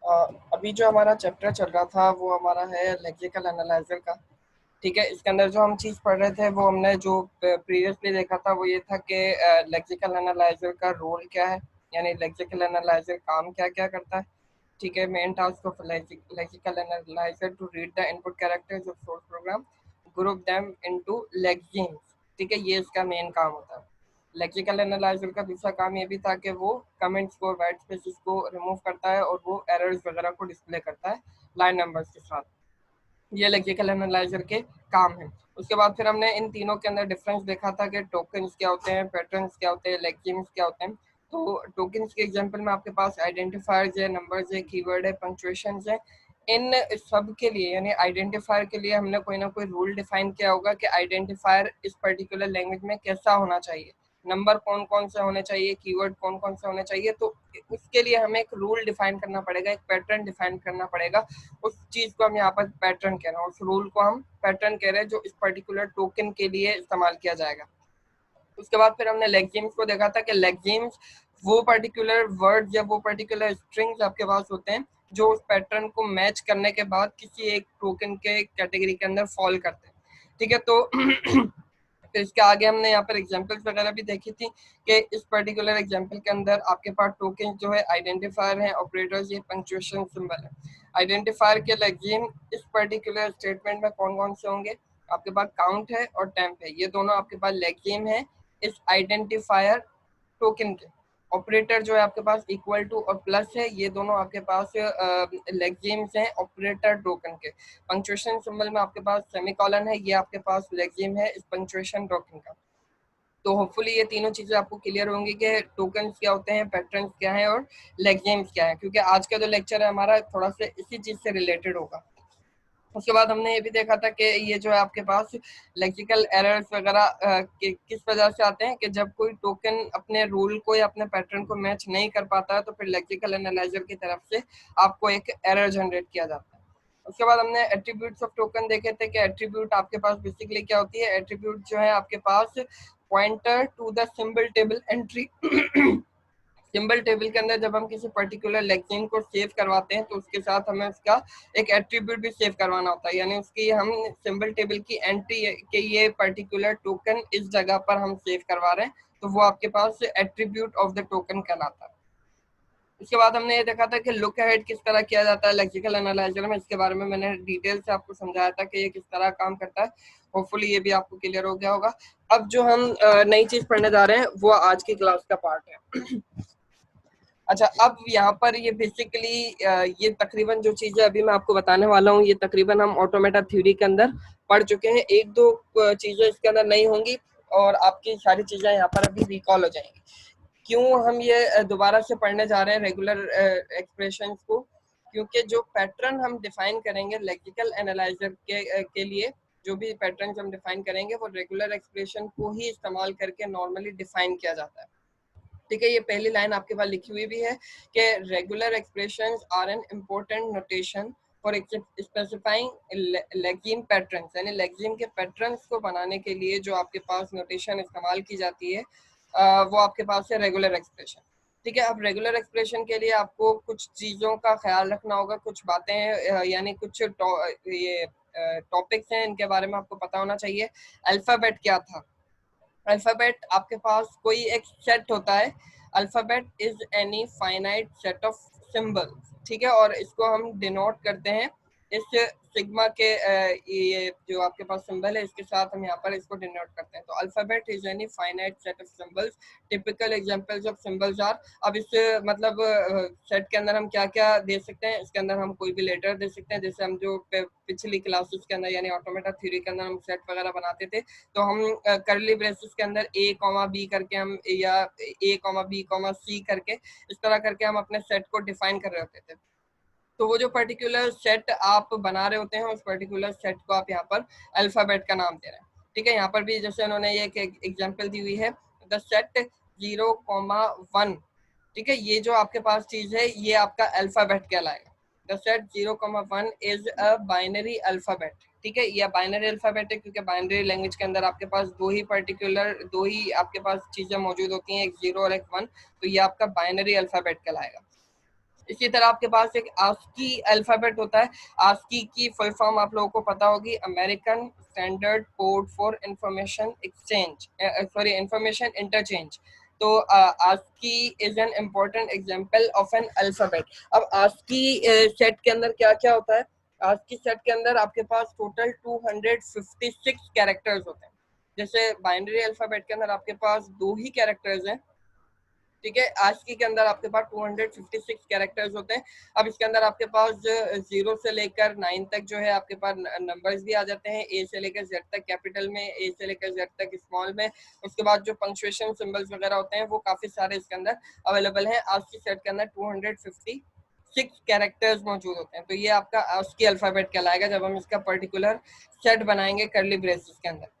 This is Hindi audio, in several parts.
अभी जो हमारा चैप्टर चल रहा था वो हमारा है लेक्सिकल एनालाइजर का। ठीक है, इसके अंदर जो हम चीज़ पढ़ रहे थे वो हमने जो प्रीवियसली देखा था वो ये था कि लेक्सिकल एनालाइजर का रोल क्या है, यानी लेक्सिकल एनालाइजर काम क्या क्या करता है। ठीक है, main task of lexical analyser to read the input characters of source program, group them into lexemes. ठीक है, ये इसका मेन काम होता है। लेक्सिकल एनालाइजर का दूसरा काम ये भी था कि वो कमेंट्स को, वाइट स्पेसेस को रिमूव करता है और वो एरर्स वगैरह को डिस्प्ले करता है लाइन नंबर्स के साथ। ये लेक्सिकल एनालाइजर के काम है। उसके बाद फिर हमने इन तीनों के अंदर डिफरेंस देखा था कि टोकन्स क्या होते हैं, पैटर्न्स क्या होते हैं, लेक्सिम्स क्या होते हैं। तो टोकन्स के एग्जांपल में आपके पास आइडेंटिफायर्स है, नंबर्स है, कीवर्ड है, पंक्चुएशंस है। इन सब के लिए यानी आइडेंटिफायर के लिए हमने कोई ना कोई रूल डिफाइन किया होगा कि आइडेंटिफायर इस पर्टिकुलर लैंग्वेज में कैसा होना चाहिए, नंबर कौन कौन से होने चाहिए, कीवर्ड कौन कौन से होने चाहिए। तो उसके लिए हमें एक रूल डिफाइन करना पड़ेगा, एक पैटर्न डिफाइन करना पड़ेगा। उस चीज को हम यहाँ पर पैटर्न कह रहे हैं, उस रूल को हम पैटर्न कह रहे हैं जो इस पर्टिकुलर टोकन के लिए इस्तेमाल किया जाएगा। उसके बाद फिर हमने लेक्सिम्स को देखा था कि लेक्सिम्स वो पर्टिकुलर वर्ड या वो पर्टिकुलर स्ट्रिंग्स आपके पास होते हैं जो उस पैटर्न को मैच करने के बाद किसी एक टोकन के कैटेगरी के अंदर फॉल करते हैं। ठीक है, तो फिर इसके आगे हमने यहाँ पर एग्जांपल्स वगैरह भी देखी थी कि इस पर्टिकुलर एग्जांपल के अंदर आपके पास टोकन जो है आइडेंटिफायर है, ऑपरेटर्स, ये पंक्चुएशन सिंबल है। आइडेंटिफायर के लेक्सिम इस पर्टिकुलर स्टेटमेंट में कौन कौन से होंगे, आपके पास काउंट है और टेम्प है, ये दोनों आपके पास लेक्सिम है इस आइडेंटिफायर टोकन के। ऑपरेटर जो है आपके पास इक्वल टू और प्लस है, ये दोनों आपके पास लेक्सिम्स हैं ऑपरेटर टोकन के। पंक्चुएशन सिंबल में आपके पास सेमीकोलन है, ये आपके पास लेक्सिम है इस पंक्चुएशन टोकन का। तो होपफुली ये तीनों चीजें आपको क्लियर होंगी कि टोकन्स क्या होते हैं, पैटर्न्स क्या है और लेक्सिम्स क्या है, क्योंकि आज का जो लेक्चर है हमारा थोड़ा सा इसी चीज से रिलेटेड होगा। उसके बाद हमने ये भी देखा था कि ये जो है आपके पास लेक्सिकल एरर्स वगैरह किस वजह से आते हैं कि जब कोई टोकन अपने रूल को या अपने पैटर्न को मैच नहीं कर पाता है तो फिर लेक्सिकल एनालाइजर की तरफ से आपको एक एरर जनरेट किया जाता है। उसके बाद हमने एट्रीब्यूट्स ऑफ टोकन देखे थे कि एट्रीब्यूट आपके पास बेसिकली क्या होती है। एट्रीब्यूट जो है आपके पास pointer to the symbol table entry. Symbol table के अंदर जब हम किसी पर्टिकुलर लेक्सिम को सेव करवाते हैं तो उसके साथ हमें उसका एक एट्रीब्यूट भी सेव करवाना होता है, यानी उसकी हम सिंबल टेबल की एंट्री के ये पर्टिकुलर टोकन इस जगह पर हम सेव करवा रहे हैं, तो वो आपके पास एट्रीब्यूट ऑफ द टोकन कहलाता है। उसके बाद हमने ये देखा था कि लुक अहेड किस तरह किया जाता है लेक्सिकल एनालाइजर में, इसके बारे में मैंने डिटेल से आपको समझाया था कि ये किस तरह काम करता है। होपफुली ये भी आपको क्लियर हो गया होगा। अब जो हम नई चीज पढ़ने जा रहे हैं वो आज की क्लास का पार्ट है। अच्छा, अब यहाँ पर ये बेसिकली ये तकरीबन जो चीजें अभी मैं आपको बताने वाला हूँ ये तकरीबन हम ऑटोमेटा थ्योरी के अंदर पढ़ चुके हैं। एक दो चीजें इसके अंदर नहीं होंगी और आपकी सारी चीजें यहाँ पर अभी रिकॉल हो जाएंगी। क्यों हम ये दोबारा से पढ़ने जा रहे हैं रेगुलर एक्सप्रेशंस को, क्योंकि जो पैटर्न हम डिफाइन करेंगे लेक्सिकल एनालाइजर के लिए, जो भी पैटर्न हम डिफाइन करेंगे वो रेगुलर एक्सप्रेशन को ही इस्तेमाल करके नॉर्मली डिफाइन किया जाता है। ठीक है, ये पहली लाइन आपके पास लिखी हुई भी है कि regular expressions are an important notation for specifying lexeme patterns, यानी लेक्सिम के पैटर्न्स को बनाने के लिए जो आपके पास नोटेशन इस्तेमाल की जाती है वो आपके पास है रेगुलर एक्सप्रेशन। ठीक है, अब रेगुलर एक्सप्रेशन के लिए आपको कुछ चीज़ों का ख्याल रखना होगा, कुछ बातें यानी कुछ ये टॉपिक्स हैं, इनके बारे में आपको पता होना चाहिए। अल्फाबेट क्या था? अल्फाबेट आपके पास कोई एक सेट होता है। Alphabet is any finite set of symbols. ठीक है, और इसको हम डिनोट करते हैं इस सिग्मा के ये जो आपके पास सिंबल है इसके साथ हम यहाँ पर इसको डिनोट करते हैं। तो alphabet is any finite set of symbols. Typical examples of symbols are, अब इस मतलब सेट के अंदर हम क्या क्या दे सकते हैं, इसके अंदर हम कोई भी लेटर दे सकते हैं, जैसे हम जो पिछली क्लासेस के अंदर यानी ऑटोमेटा थ्योरी के अंदर हम सेट वगैरह बनाते थे तो हम करली ब्रेसेस के अंदर ए कॉमा बी करके हम या ए कॉमा बी कॉमा सी करके इस तरह करके हम अपने सेट को डिफाइन कर रहे होते थे। तो वो जो पर्टिकुलर सेट आप बना रहे होते हैं उस पर्टिकुलर सेट को आप यहाँ पर अल्फाबेट का नाम दे रहे हैं। ठीक है, यहाँ पर भी जैसे उन्होंने ये एक एग्जाम्पल दी हुई है, द सेट 0,1। ठीक है, ये जो आपके पास चीज है ये आपका अल्फाबेट कहलाएगा। The set 0,1 is a binary alphabet. ठीक है, यह बाइनरी अल्फाबेट है क्योंकि बाइनरी लैंग्वेज के अंदर आपके पास दो ही आपके पास चीजें मौजूद होती हैं, एक 0 और एक 1, तो ये आपका बाइनरी अल्फाबेट कहलाएगा। इसी तरह आपके पास एक आस्की अल्फाबेट होता है। आस्की की फुल फॉर्म आप लोगों को पता होगी, American standard code for information exchange, sorry information interchange. तो ASCII is an important example of an alphabet. अब आस्की सेट के अंदर क्या क्या होता है? आस्की सेट के अंदर आपके पास टोटल 256 कैरेक्टर्स होते हैं। जैसे बाइनरी अल्फाबेट के अंदर आपके पास 2 ही कैरेक्टर्स हैं, ठीक है। आस्की के अंदर आपके पास 256 कैरेक्टर्स होते हैं। अब इसके अंदर आपके पास 0 से लेकर 9 तक जो है आपके पास नंबर्स भी आ जाते हैं, ए से लेकर जेड तक कैपिटल में, ए से लेकर जेड तक स्मॉल में। उसके बाद जो पंक्चुएशन सिंबल्स वगैरह होते हैं वो काफी सारे इसके अंदर अवेलेबल हैं। आस्की सेट के अंदर 256 कैरेक्टर्स मौजूद होते हैं। तो ये आपका आस्की अल्फाबेट कहलाएगा जब हम इसका पर्टिकुलर सेट बनाएंगे करली ब्रेसेस के अंदर।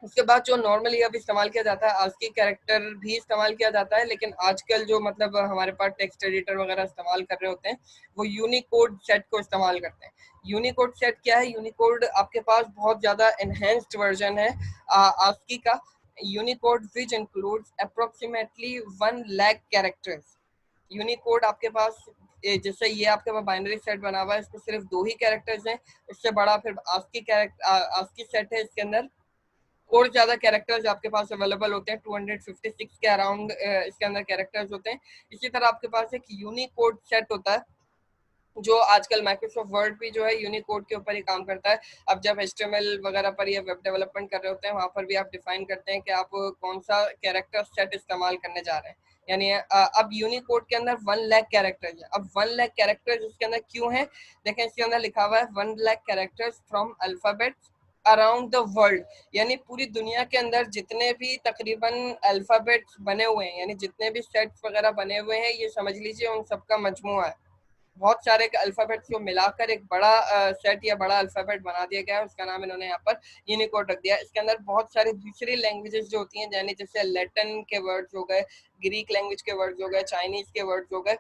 उसके बाद जो नॉर्मली अब इस्तेमाल किया जाता है, आस्की कैरेक्टर भी इस्तेमाल किया जाता है, लेकिन आजकल जो मतलब हमारे पास टेक्स्ट एडिटर वगैरह इस्तेमाल कर रहे होते हैं वो यूनिकोड सेट को इस्तेमाल करते हैं। यूनिकोड सेट क्या है? यूनिकोड आपके पास बहुत ज्यादा एनहेंस्ड वर्जन है आस्की का। Unicode which includes approximately 1 lakh characters. Unicode आपके पास जैसे ये आपके पास बाइनरी सेट बना हुआ है, इसमें सिर्फ 2 ही कैरेक्टर्स हैं। इससे बड़ा फिर आस्की कैरेक्टर आस्की सेट है, इसके अंदर और ज्यादा कैरेक्टर्स आपके पास अवेलेबल होते हैं। 256 के अराउंड इसके अंदर कैरेक्टर्स होते हैं। इसी तरह आपके पास एक यूनिकोड सेट होता है, जो आजकल माइक्रोसॉफ्ट वर्ड भी जो है यूनिकोड के ऊपर ही काम करता है। अब जब HTML वगैरह पर या वेब डेवलपमेंट कर रहे होते हैं, वहां पर भी आप डिफाइन करते हैं कि आप कौन सा कैरेक्टर सेट इस्तेमाल करने जा रहे हैं। यानी अब यूनिकोड के अंदर 1 लाख कैरेक्टर्स है। अब 1 लाख कैरेक्टर्स इसके अंदर क्यों है? देखें, इसके अंदर लिखा हुआ है 1 lakh characters from alphabets around the world. यानी पूरी दुनिया के अंदर जितने भी तकरीबन अल्फाबेट्स बने हुए हैं, यानी जितने भी सेट्स वगैरह बने हुए हैं, ये समझ लीजिए उन सबका मजमुआ है। बहुत सारे अल्फाबेट्स को मिलाकर एक बड़ा सेट या बड़ा अल्फाबेट बना दिया गया है, उसका नाम इन्होंने यहाँ पर यूनिकोड रख दिया है। इसके अंदर बहुत सारी दूसरी लैंग्वेजेस जो होती हैं, यानी जैसे लैटिन के वर्ड्स हो गए, ग्रीक लैंग्वेज के वर्ड्स हो गए, चाइनीज के वर्ड्स हो गए,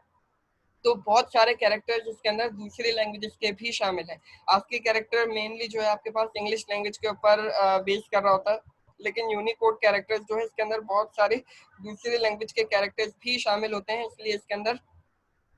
तो बहुत सारे कैरेक्टर्स इसके अंदर दूसरी लैंग्वेजेस के भी शामिल हैं। आपके कैरेक्टर मेनली जो है आपके पास इंग्लिश लैंग्वेज के ऊपर बेस कर रहा होता है, लेकिन यूनिकोड कैरेक्टर्स जो है इसके अंदर बहुत सारे दूसरी लैंग्वेज के कैरेक्टर्स भी शामिल होते हैं, इसलिए इसके अंदर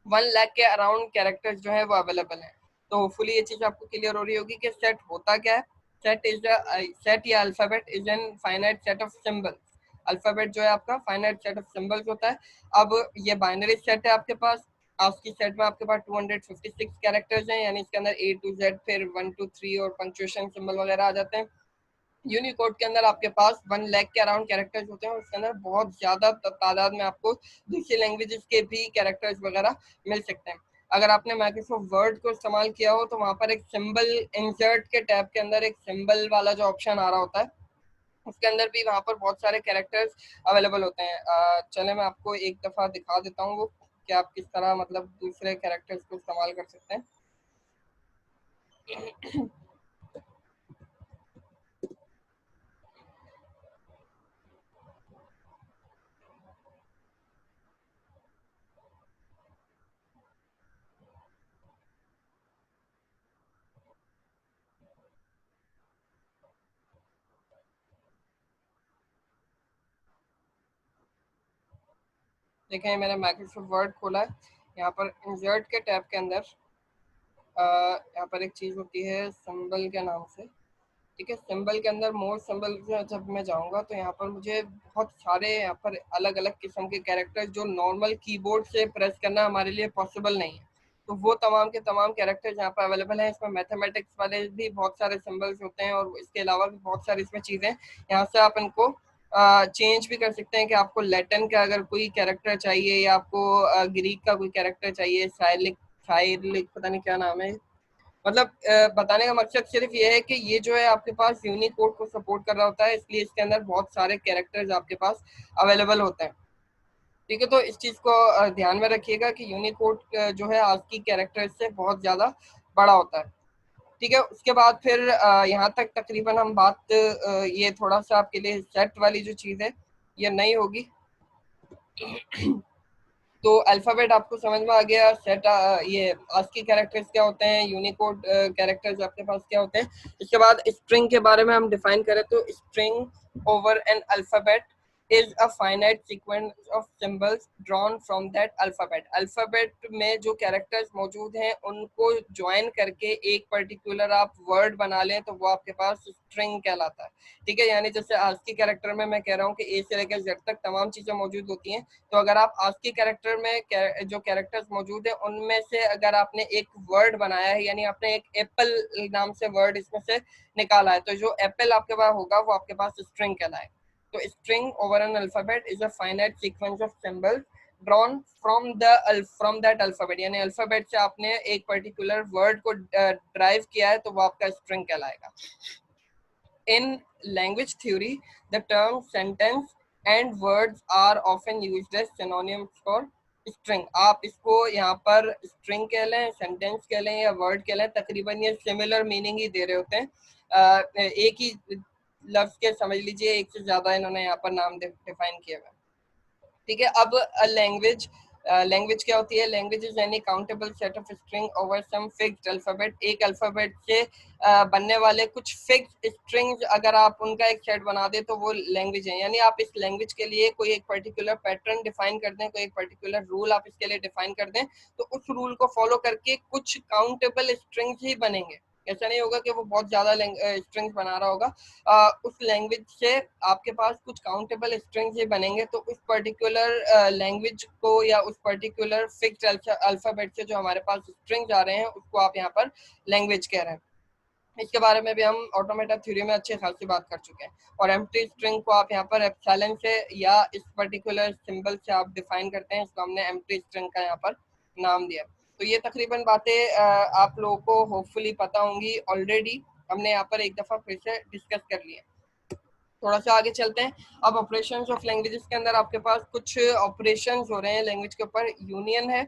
1 लाख के अराउंड कैरेक्टर्स जो है वो अवेलेबल है। तो होपफुली ये चीज आपको क्लियर हो रही होगी कि सेट होता क्या है। सेट या alphabet is an finite set of symbols. Alphabet जो है आपका फाइनाइट सेट ऑफ सिंबल्स होता है। अब ये बाइनरी सेट है आपके पास। आपकी सेट में आपके पास 256 कैरेक्टर्स हैं, यानी इसके अंदर A to Z, फिर 1 to 3 और पंक्चुएशन सिंबल वगैरह आ जाते हैं। यूनिकोड के अंदर आपके पास 1 लाख के अराउंड कैरेक्टर्स होते हैं, और उसके अंदर बहुत ज्यादा तादाद में आपको दूसरी लैंग्वेजेस के भी कैरेक्टर्स वगैरह मिल सकते हैं। अगर आपने माइक्रोसॉफ्ट वर्ड को इस्तेमाल किया हो तो वहां पर एक सिंबल इंसर्ट के टैब के अंदर एक सिंबल वाला जो ऑप्शन आ रहा होता है, उसके अंदर भी वहां पर बहुत सारे कैरेक्टर्स अवेलेबल होते हैं। चले मैं आपको एक दफा दिखा देता हूँ वो कि आप किस तरह मतलब दूसरे कैरेक्टर्स को इस्तेमाल कर सकते हैं। देखें, मैंने माइक्रोसॉफ्ट वर्ड खोला है। यहाँ पर इंसर्ट के टैब के अंदर यहाँ पर एक चीज होती है सिंबल के नाम से, ठीक है। सिंबल के अंदर मोर सिंबल जब मैं जाऊंगा तो यहाँ पर मुझे बहुत सारे यहाँ पर अलग अलग किस्म के कैरेक्टर्स जो नॉर्मल कीबोर्ड से प्रेस करना हमारे लिए पॉसिबल नहीं है, तो वो तमाम के तमाम कैरेक्टर्स यहाँ पर अवेलेबल हैं। इसमें मैथमेटिक्स वाले भी बहुत सारे सिंबल्स होते हैं, और इसके अलावा भी बहुत सारी इसमें चीज़ें। यहाँ से आप इनको चेंज भी कर सकते हैं कि आपको लैटिन का अगर कोई कैरेक्टर चाहिए, या आपको ग्रीक का कोई कैरेक्टर चाहिए, साइलिक साइलिक पता नहीं क्या नाम है। मतलब बताने का मकसद सिर्फ ये है कि ये जो है आपके पास यूनिकोड को सपोर्ट कर रहा होता है, इसलिए इसके अंदर बहुत सारे कैरेक्टर्स आपके पास अवेलेबल होते हैं, ठीक है। तो इस चीज को ध्यान में रखिएगा कि यूनिकोड जो है आज की कैरेक्टर से बहुत ज्यादा बड़ा होता है, ठीक है। उसके बाद फिर यहाँ तक तकरीबन हम बात ये थोड़ा सा आपके लिए सेट वाली जो चीज है ये नहीं होगी। तो अल्फाबेट आपको समझ में आ गया। सेट ये ASCII कैरेक्टर्स क्या होते हैं, यूनिकोड कैरेक्टर्स आपके पास क्या होते हैं। इसके बाद स्ट्रिंग के बारे में हम डिफाइन करें तो string over an alphabet is a finite sequence of symbols drawn from that alphabet. Alphabet में जो कैरेक्टर्स मौजूद हैं उनको ज्वाइन करके एक पर्टिकुलर आप वर्ड बना लें तो वो आपके पास स्ट्रिंग कहलाता है। ठीक है, यानी जैसे ASCII कैरेक्टर में मैं कह रहा हूँ कि ए से लेकर जेड तक तमाम चीजें मौजूद होती हैं, तो अगर आप ASCII कैरेक्टर में जो कैरेक्टर्स मौजूद है उनमें से अगर आपने एक वर्ड बनाया है, यानी आपने एक एप्पल नाम से वर्ड इसमें से निकाला है, तो जो एप्पल आपके पास होगा वो आपके पास स्ट्रिंग कहलाएगा। तो string over an alphabet is a finite sequence of symbols drawn from that alphabet, यानी अल्फाबेट से आपने एक पर्टिकुलर वर्ड को ड्राइव किया है तो वो आपका स्ट्रिंग कहलाएगा। In language theory, the term sentence and words are often used as synonyms for string. आप इसको यहाँ पर string कह लें, sentence कह लें या word कह लें, तकरीबन ये सिमिलर मीनिंग ही दे रहे होते हैं। एक ही लफ्ज के समझ लीजिए एक से ज्यादा इन्होंने यहाँ पर नाम डिफाइन किया हुआ। ठीक है, अब लैंग्वेज क्या होती है? Language is any countable set of string over some fixed alphabet. एक अल्फाबेट से बनने वाले कुछ फिक्स्ड स्ट्रिंग्स अगर आप उनका एक सेट बना दे तो वो लैंग्वेज है। यानी आप इस लैंग्वेज के लिए कोई एक पर्टिकुलर पैटर्न डिफाइन कर दें, कोई एक पर्टिकुलर रूल आप इसके लिए डिफाइन कर दें, तो उस रूल को फॉलो करके कुछ काउंटेबल स्ट्रिंग्स ही बनेंगे। ऐसा नहीं होगा कि वो बहुत ज्यादा स्ट्रिंग्स बना रहा होगा, उस लैंग्वेज से आपके पास कुछ काउंटेबल स्ट्रिंग्स ही बनेंगे। तो उस पर्टिकुलर लैंग्वेज को या उस पर्टिकुलर फिक्स्ड अल्फाबेट से जो हमारे पास स्ट्रिंग्स आ रहे हैं उसको आप यहाँ पर लैंग्वेज कह रहे हैं। इसके बारे में भी हम ऑटोमेटा थ्योरी में अच्छी खासी बात कर चुके हैं। और एम्प्टी स्ट्रिंग को आप यहाँ पर एप्सिलॉन से या इस पर्टिकुलर सिंबल से आप डिफाइन करते हैं, इसको हमने एम्प्टी स्ट्रिंग का यहाँ पर नाम दिया। तो ये तकरीबन बातें आप लोगों को होपफुली पता होंगी ऑलरेडी, हमने यहाँ पर एक दफा फिर से डिस्कस कर लिया। थोड़ा सा आगे चलते हैं। अब ऑपरेशंस ऑफ लैंग्वेजेस के अंदर आपके पास कुछ ऑपरेशंस हो रहे हैं लैंग्वेज के ऊपर। यूनियन है,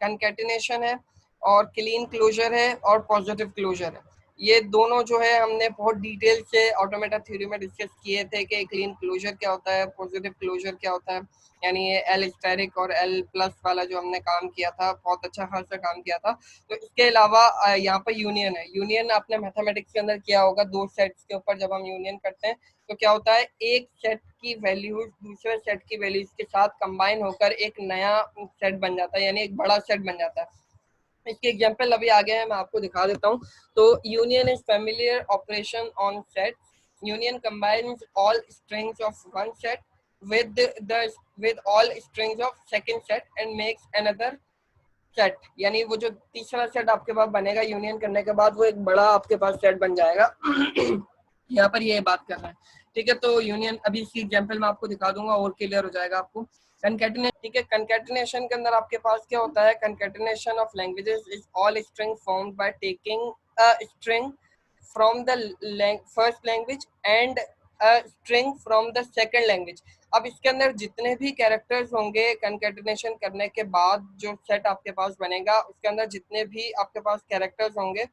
कंकैटिनेशन है और क्लीन क्लोजर है और पॉजिटिव क्लोजर है। ये दोनों जो है हमने बहुत डिटेल से ऑटोमेटा थ्योरी में डिस्कस किए थे कि क्लीन क्लोजर क्या होता है, पॉजिटिव क्लोजर क्या होता है। यानी ये एल स्टेरिक और एल प्लस वाला जो हमने काम किया था, बहुत अच्छा खासा काम किया था। तो इसके अलावा यहाँ पर यूनियन है। यूनियन आपने मैथमेटिक्स के अंदर किया होगा, दो सेट्स के ऊपर जब हम यूनियन करते हैं तो क्या होता है, एक सेट की वैल्यूज दूसरे सेट की वैल्यूज के साथ कंबाइन होकर एक नया सेट बन जाता है, यानी एक बड़ा सेट बन जाता है। इसके एग्जांपल अभी आगे हैं, मैं आपको दिखा देता हूँ। तो union is familiar operation on set. Union combines all strings of one set with all strings of second set and makes another set. यानी वो जो तीसरा सेट आपके पास बनेगा यूनियन करने के बाद वो एक बड़ा आपके पास सेट बन जाएगा। यहाँ पर ये बात कर रहे हैं। ठीक है, तो यूनियन अभी इसकी एग्जांपल मैं आपको दिखा दूंगा और क्लियर हो जाएगा आपको। कंकैटिनेशन, ठीक है, कंकैटिनेशन के अंदर आपके पास क्या होता है? Concatenation of languages is all string formed by taking a string from the first language and a string from the second language. अब इसके अंदर जितने भी कैरेक्टर्स होंगे कंकैटिनेशन करने के बाद जो सेट आपके पास बनेगा उसके अंदर जितने भी आपके पास कैरेक्टर्स होंगे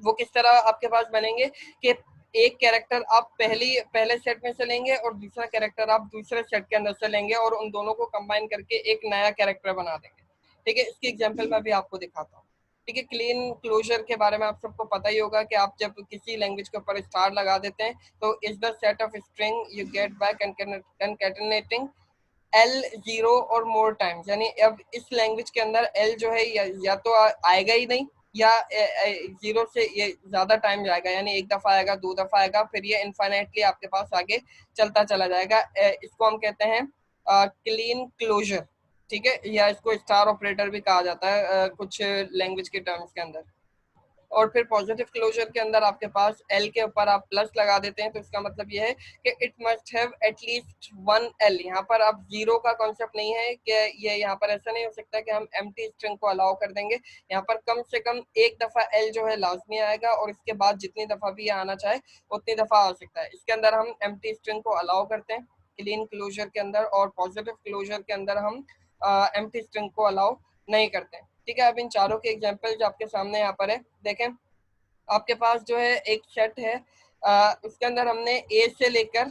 वो किस तरह आपके पास बनेंगे कि एक कैरेक्टर आप पहले सेट में से लेंगे और दूसरा कैरेक्टर आप दूसरे सेट के अंदर से लेंगे और उन दोनों को कंबाइन करके एक नया कैरेक्टर बना देंगे। ठीक है, इसकी एग्जांपल मैं भी आपको दिखाता हूँ। ठीक है, क्लीन क्लोजर के बारे में आप सबको पता ही होगा कि आप जब किसी लैंग्वेज के ऊपर स्टार लगा देते हैं तो is the set of string you get by concatenating L zero or more times. यानी अब इस लैंग्वेज के अंदर एल जो है या तो आएगा ही नहीं या जीरो से ये ज्यादा टाइम जाएगा, यानी एक दफा आएगा, दो दफा आएगा, फिर ये इनफाइनाइटली आपके पास आगे चलता चला जाएगा। इसको हम कहते हैं क्लीन क्लोजर। ठीक है, या इसको स्टार ऑपरेटर भी कहा जाता है कुछ लैंग्वेज के टर्म्स के अंदर। और फिर पॉजिटिव क्लोजर के अंदर आपके पास एल के ऊपर आप प्लस लगा देते हैं तो इसका मतलब ये है कि it must have at least one L. यहाँ पर अब जीरो का कॉन्सेप्ट नहीं है कि ये यहाँ पर ऐसा नहीं हो सकता कि हम एम्प्टी स्ट्रिंग को अलाउ कर देंगे। यहाँ पर कम से कम एक दफा एल जो है लाजमी आएगा और इसके बाद जितनी दफा भी आना चाहे उतनी दफा आ सकता है। इसके अंदर हम एम्प्टी स्ट्रिंग को अलाउ करते हैं क्लीन क्लोजर के अंदर, और पॉजिटिव क्लोजर के अंदर हम एम्प्टी स्ट्रिंग को अलाउ नहीं करते हैं। ठीक है, अब इन चारों के एग्जांपल जो आपके सामने यहाँ पर है देखें। आपके पास जो है एक सेट है, उसके अंदर हमने ए से लेकर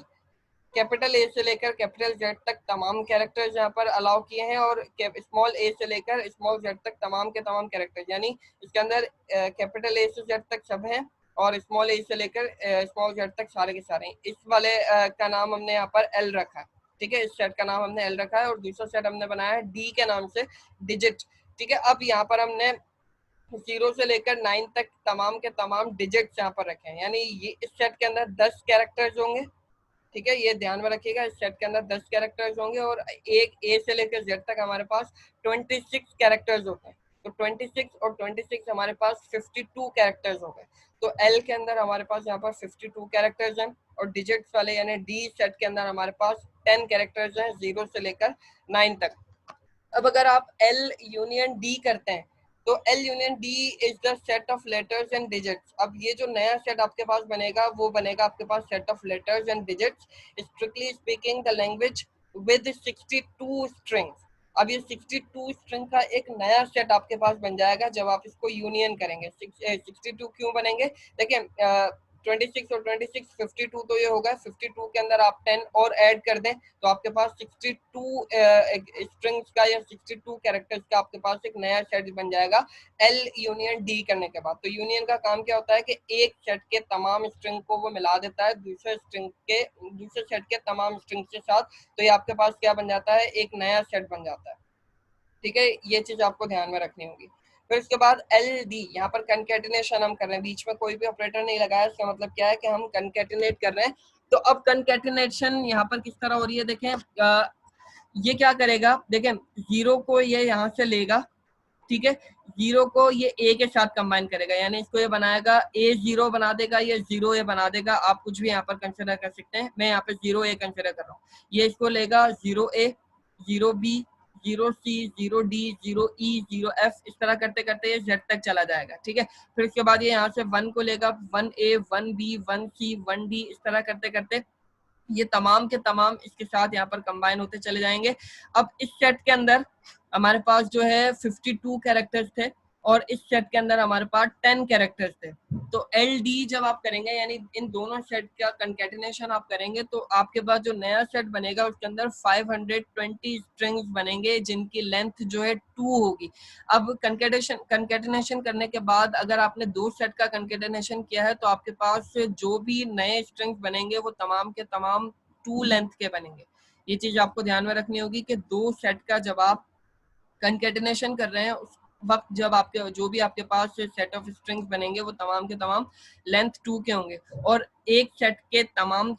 कैपिटल ए से लेकर कैपिटल जेड तक तमाम कैरेक्टर्स यहाँ पर अलाउ किए हैं और स्मॉल ए से लेकर स्मॉल जेड तक तमाम के तमाम कैरेक्टर्स, यानी इसके अंदर कैपिटल ए से जेड तक सब हैं और स्मॉल ए से लेकर स्मॉल जेड तक सारे के सारे। इस वाले का नाम हमने यहाँ पर एल रखा है। ठीक है, इस सेट का नाम हमने एल रखा है और दूसरा सेट हमने बनाया है डी के नाम से डिजिट। ठीक है, अब यहाँ पर हमने 0 से लेकर 9 तक तमाम के तमाम डिजिट्स यहाँ पर रखे हैं, यानी ये इस सेट के अंदर 10 कैरेक्टर्स होंगे। ठीक है, ये ध्यान में रखिएगा, इस सेट के अंदर 10 कैरेक्टर्स होंगे और एक ए से लेकर जेड तक हमारे पास 26 कैरेक्टर्स होते हैं। तो 26 और 26 हमारे पास 52 कैरेक्टर्स हो गए। तो एल के अंदर हमारे पास यहाँ पर 52 कैरेक्टर्स हैं और डिजिट्स वाले यानी डी सेट के अंदर हमारे पास 10 कैरेक्टर्स हैं 0 से लेकर 9 तक। अब अगर आप एल यूनियन डी करते हैं तो L union D is the set of letters and digits. अब ये जो नया सेट आपके पास बनेगा वो बनेगा आपके पास set of letters and digits, strictly speaking the language with 62 strings. अब ये 62 स्ट्रिंग का एक नया सेट आपके पास बन जाएगा जब आप इसको यूनियन करेंगे। 62 क्यों बनेंगे, देखिए 26 और 26 52 तो ये होगा, 52 के अंदर आप 10 और ऐड कर दें तो आपके पास 62 स्ट्रिंग्स का या 62 कैरेक्टर्स का आपके पास एक नया सेट बन जाएगा एल यूनियन डी करने के बाद। तो यूनियन का काम क्या होता है कि एक सेट के तमाम स्ट्रिंग को वो मिला देता है दूसरे सेट के तमाम स्ट्रिंग के साथ, तो ये आपके पास क्या बन जाता है, एक नया सेट बन जाता है। ठीक है, ये चीज आपको ध्यान में रखनी होगी। फिर उसके बाद एल डी, यहाँ पर कंकेटिनेशन हम कर रहे हैं, बीच में कोई भी ऑपरेटर नहीं लगाया, इसका मतलब क्या है कि हम कंकेटिनेट कर रहे हैं। तो अब कंकेटिनेशन यहाँ पर किस तरह हो रही है, देखें ये क्या करेगा, देखें 0 को ये यहाँ से लेगा, ठीक है, 0 को ये ए के साथ कंबाइन करेगा, यानी इसको ये बनाएगा ए 0 बना देगा, ये 0 ए बना देगा, आप कुछ भी यहाँ पर कंसिडर कर सकते हैं, मैं यहाँ पे 0 ए कंसिडर कर रहा हूँ। ये इसको लेगा 0 ए 0 बी 0 सी 0 डी 0 ई 0 एफ, इस तरह करते करते ये जेड तक चला जाएगा। ठीक है, फिर उसके बाद ये यहाँ से 1 को लेगा 1 ए 1 बी 1 सी 1 डी, इस तरह करते करते ये तमाम के तमाम इसके साथ यहाँ पर कंबाइन होते चले जाएंगे। अब इस सेट के अंदर हमारे पास जो है 52 कैरेक्टर्स थे और इस सेट के अंदर हमारे पास 10 कैरेक्टर्स थे। तो एल डी जब आप करेंगे यानी इन दोनों सेट का कंकेटिनेशन आप करेंगे तो आपके पास जो नया सेट बनेगा उसके अंदर 520 स्ट्रिंग्स बनेंगे जिनकी लेंथ जो है 2 होगी। अब कंकेटिनेशन करने के बाद अगर आपने दो सेट का कंकेटिनेशन किया है तो आपके पास जो भी नए स्ट्रिंग्स बनेंगे वो तमाम के तमाम 2 लेंथ के बनेंगे। ये चीज आपको ध्यान में रखनी होगी कि दो सेट का जब आप कंकेटिनेशन कर रहे हैं उस वक्त जब आपके जो भी आपके पास सेट ऑफ स्ट्रिंग्स बनेंगे वो तमाम के तमाम लेंथ 2 के होंगे और एक सेट के तमाम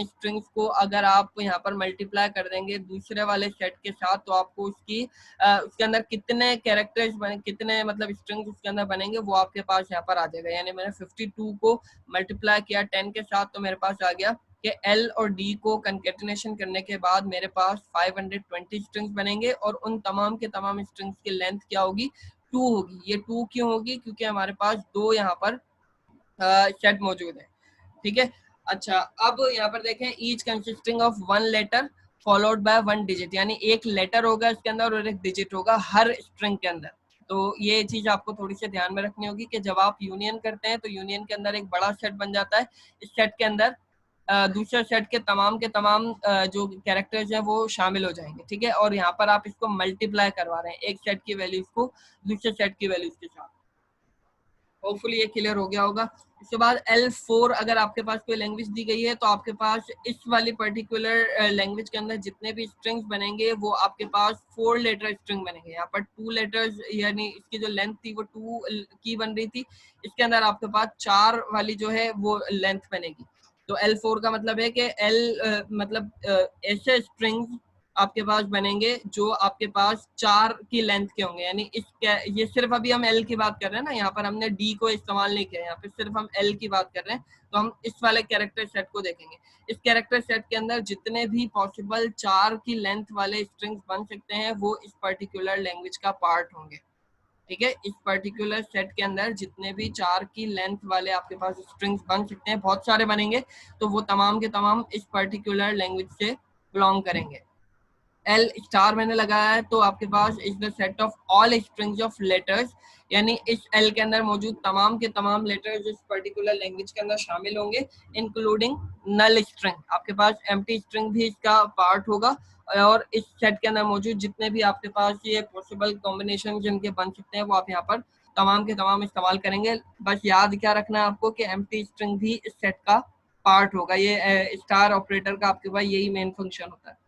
स्ट्रिंग्स को अगर आप यहाँ पर मल्टीप्लाई कर देंगे दूसरे वाले सेट के साथ तो आपको उसके अंदर कितने कैरेक्टर्स बने, कितने मतलब स्ट्रिंग्स उसके अंदर बनेंगे वो आपके पास यहाँ पर आ जाएगा। यानी मैंने 52 को मल्टीप्लाई किया 10 के साथ तो मेरे पास आ गया कि एल और डी को कंकेटिनेशन करने के बाद मेरे पास 520 स्ट्रिंग्स बनेंगे और उन तमाम के तमाम स्ट्रिंग्स की लेंथ क्या होगी, 2 होगी। ये 2 क्यों होगी, क्योंकि हमारे पास दो यहाँ पर सेट मौजूद है। ठीक है, अच्छा अब यहाँ पर देखें each consisting of 1 letter followed by 1 digit, यानी एक लेटर होगा इसके अंदर और एक डिजिट होगा हर स्ट्रिंग के अंदर। तो ये चीज आपको थोड़ी सी ध्यान में रखनी होगी कि जब आप यूनियन करते हैं तो यूनियन के अंदर एक बड़ा सेट बन जाता है, इस सेट के अंदर दूसरे सेट के तमाम जो कैरेक्टर्स हैं वो शामिल हो जाएंगे। ठीक है, और यहाँ पर आप इसको मल्टीप्लाई करवा रहे हैं एक सेट की वैल्यूज को दूसरे सेट की वैल्यूज के साथ। होपफुली ये क्लियर हो गया होगा। इसके बाद L4 अगर आपके पास कोई लैंग्वेज दी गई है तो आपके पास इस वाली पर्टिकुलर लैंग्वेज के अंदर जितने भी स्ट्रिंग्स बनेंगे वो आपके पास 4 लेटर स्ट्रिंग बनेंगे। यहाँ पर 2 लेटर्स यानी इसकी जो लेंथ थी वो 2 की बन रही थी, इसके अंदर आपके पास 4 वाली जो है वो लेंथ बनेगी। तो L4 का मतलब है कि मतलब ऐसे स्ट्रिंग्स आपके पास बनेंगे जो आपके पास 4 की लेंथ के होंगे। यानी ये सिर्फ अभी हम एल की बात कर रहे हैं ना, यहाँ पर हमने डी को इस्तेमाल नहीं किया, यहाँ पे सिर्फ हम एल की बात कर रहे हैं। तो हम इस वाले कैरेक्टर सेट को देखेंगे, इस कैरेक्टर सेट के अंदर जितने भी पॉसिबल 4 की लेंथ वाले स्ट्रिंग्स बन सकते हैं वो इस पर्टिकुलर लैंग्वेज का पार्ट होंगे। ठीक है, इस पर्टिकुलर सेट के अंदर जितने भी 4 की लेंथ वाले आपके पास स्ट्रिंग्स बन सकते हैं, बहुत सारे बनेंगे, तो वो तमाम के तमाम इस पर्टिकुलर लैंग्वेज से बिलोंग करेंगे। एल स्टार मैंने लगाया है तो आपके पास is the set of all strings of letters, यानी इस एल के अंदर मौजूद तमाम के तमाम लेटर्स इस पर्टिकुलर लैंग्वेज के अंदर शामिल होंगे इंक्लूडिंग नल स्ट्रिंग। आपके पास एम्प्टी स्ट्रिंग भी इसका पार्ट होगा और इस सेट के अंदर मौजूद जितने भी आपके पास ये पॉसिबल कॉम्बिनेशन जिनके बन सकते हैं वो आप यहाँ पर तमाम के तमाम इस्तेमाल करेंगे। बस याद क्या रखना है आपको कि एम्प्टी स्ट्रिंग भी इस सेट का पार्ट होगा। ये स्टार ऑपरेटर का आपके पास यही मेन फंक्शन होता है।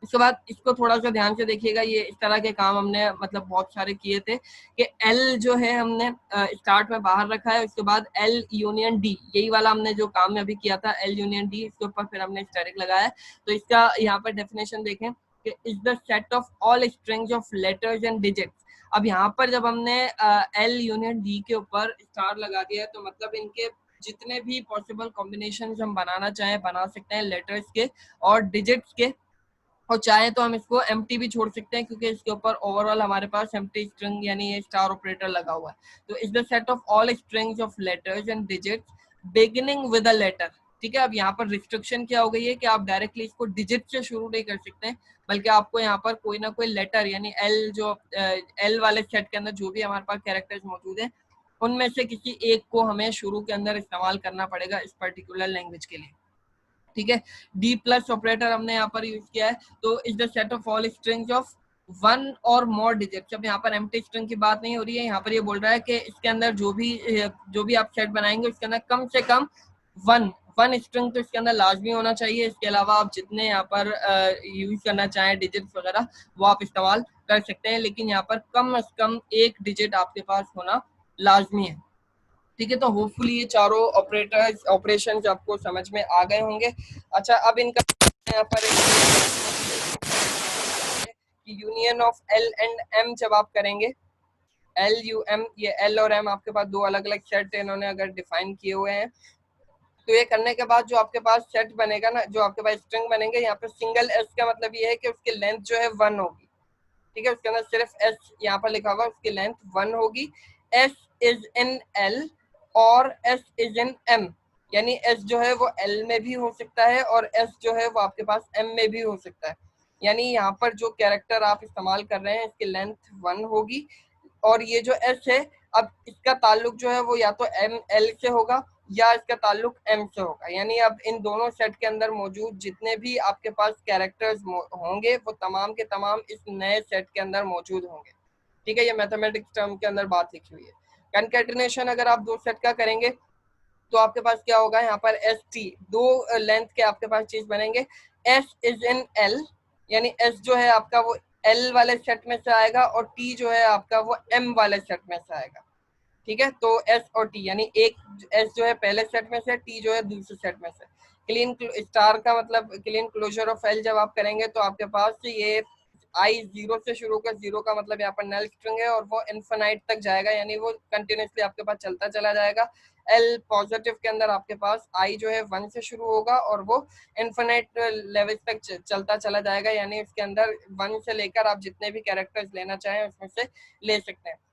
इसके बाद इसको थोड़ा-सा ध्यान से देखिएगा, ये इस तरह के काम हमने मतलब बहुत सारे किए थे कि एल जो है हमने स्टार्ट में बाहर रखा है, उसके बाद एल यूनियन डी, यही वाला हमने जो काम अभी किया था एल यूनियन डी, इसके ऊपर फिर हमने स्टैटिक लगाया है। तो इसका यहाँ पर डेफिनेशन देखें कि is the set of all strings of letters and digits. अब यहाँ पर जब हमने एल यूनियन डी के ऊपर स्टार लगा दिया है, तो मतलब इनके जितने भी पॉसिबल कॉम्बिनेशन हम बनाना चाहें बना सकते हैं, लेटर्स के और डिजिट्स के, और चाहे तो हम इसको एम्प्टी भी छोड़ सकते हैं क्योंकि इसके ऊपर ओवरऑल हमारे पास एम्प्टी स्ट्रिंग यानी ये स्टार ऑपरेटर लगा हुआ है। तो is the set of all strings of letters and digits beginning with a letter. ठीक है, अब यहाँ पर रिस्ट्रिक्शन क्या हो गई है कि आप डायरेक्टली इसको डिजिट से शुरू नहीं कर सकते, बल्कि आपको यहाँ पर कोई ना कोई लेटर यानी एल जो एल वाले सेट के अंदर जो भी हमारे पास कैरेक्टर्स मौजूद है उनमें से किसी एक को हमें शुरू के अंदर इस्तेमाल करना पड़ेगा इस पर्टिकुलर लैंग्वेज के लिए। ठीक है, डी प्लस ऑपरेटर हमने यहाँ पर यूज किया है। तो is the set of all strings of one और मोर डिजिट्स। अब यहाँ पर एम्प्टी स्ट्रिंग की बात नहीं हो रही है, यहाँ पर ये बोल रहा है कि इसके अंदर जो भी आप सेट बनाएंगे उसके अंदर कम से कम वन वन स्ट्रिंग तो इसके अंदर लाजमी होना चाहिए। इसके अलावा आप जितने यहाँ पर यूज करना चाहें डिजिट्स वगैरह वो आप इस्तेमाल कर सकते हैं, लेकिन यहाँ पर कम से कम एक डिजिट आपके पास होना लाजमी है। ठीक है, तो होपफुली ये चारों ऑपरेशंस आपको समझ में आ गए होंगे। अच्छा, अब इनका यहाँ पर union of L and M जब आप करेंगे, एल यू एम, ये एल और एम आपके पास दो अलग अलग सेट इन्होंने अगर डिफाइन किए हुए हैं, तो ये करने के बाद जो आपके पास सेट बनेगा ना, जो आपके पास स्ट्रिंग बनेंगे, यहाँ पे सिंगल एस का मतलब ये है कि उसकी लेंथ जो है 1 होगी। ठीक है, उसके अंदर सिर्फ एस यहाँ पर लिखा हुआ, उसकी लेंथ 1 होगी। एस इज इन एल और एस इज इन एम, यानी एस जो है वो एल में भी हो सकता है और एस जो है वो आपके पास एम में भी हो सकता है। यानी यहाँ पर जो कैरेक्टर आप इस्तेमाल कर रहे हैं इसकी लेंथ 1 होगी, और ये जो एस है, अब इसका ताल्लुक जो है वो या तो एम एल से होगा या इसका ताल्लुक एम से होगा। यानी अब इन दोनों सेट के अंदर मौजूद जितने भी आपके पास कैरेक्टर्स होंगे वो तमाम के तमाम इस नए सेट के अंदर मौजूद होंगे। ठीक है, ये मैथमेटिक्स टर्म के अंदर बात लिखी हुई है। कंकैटिनेशन अगर आप दो सेट का करेंगे तो आपके पास क्या होगा, यहाँ पर एस टी, दो लेंथ के आपके पास चीज बनेंगे। एस इज इन एल, यानी एस जो है आपका वो एल वाले सेट में से आएगा और टी जो है आपका वो एम वाले सेट में से आएगा। ठीक है, तो एस और टी यानी एक एस जो है पहले सेट में से, टी जो है दूसरे सेट में से। क्लीन स्टार का मतलब क्लीन क्लोजर ऑफ एल जब आप करेंगे तो आपके पास ये आई जीरो से शुरू कर, जीरो का मतलब यहाँ पर नल स्ट्रिंग है और वो इन्फिनाइट तक जाएगा, यानी वो कंटिन्यूसली आपके पास चलता चला जाएगा। एल पॉजिटिव के अंदर आपके पास आई जो है 1 से शुरू होगा और वो इन्फिनाइट लेवल तक चलता चला जाएगा, यानी उसके अंदर 1 से लेकर आप जितने भी कैरेक्टर्स लेना चाहें उसमें से ले सकते हैं।